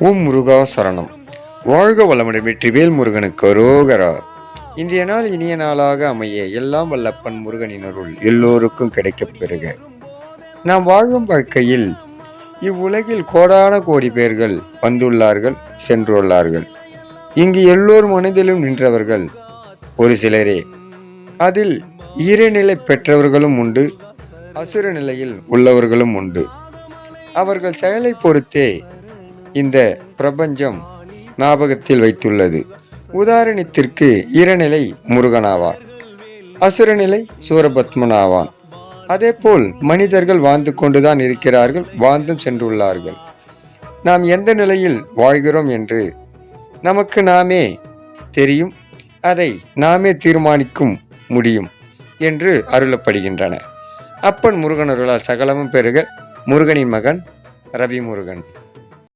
ஓம் முருகா சரணம். வாழ்க வளமுடன். வெற்றிவேல் முருகனுக்கு அரோகரா. இன்றைய நாள் இனிய நாளாக அமைய எல்லாம் வல்லப்பன் முருகனின் அருள் எல்லோருக்கும் கிடைக்கப் பெறுக. நாம் வாழும் வாழ்க்கையில் இவ்வுலகில் கோடான கோடி பேர்கள் வந்துள்ளார்கள், சென்றுள்ளார்கள். இங்கு எல்லோர் மனதிலும் நின்றவர்கள் ஒரு சிலரே. அதில் ஈரநிலை பெற்றவர்களும் உண்டு, அசுர நிலையில் உள்ளவர்களும் உண்டு. அவர்கள் செயலை பொறுத்தே இந்த பிரபஞ்சம் ஞாபகத்தில் வைத்துள்ளது. உதாரணத்திற்கு ஈரநிலை முருகனாவார், அசுரநிலை சூரபத்மன் ஆவான். அதேபோல் மனிதர்கள் வாழ்ந்து கொண்டுதான் இருக்கிறார்கள், வாழ்ந்தும் சென்றுள்ளார்கள். நாம் எந்த நிலையில் வாழ்கிறோம் என்று நமக்கு நாமே தெரியும், அதை நாமே தீர்மானிக்கும் முடியும் என்று அருளப்படுகின்றன. அப்பன் முருகன் அருளால் சகலமும் பெறுக. முருகனின் மகன் ரவி முருகன்.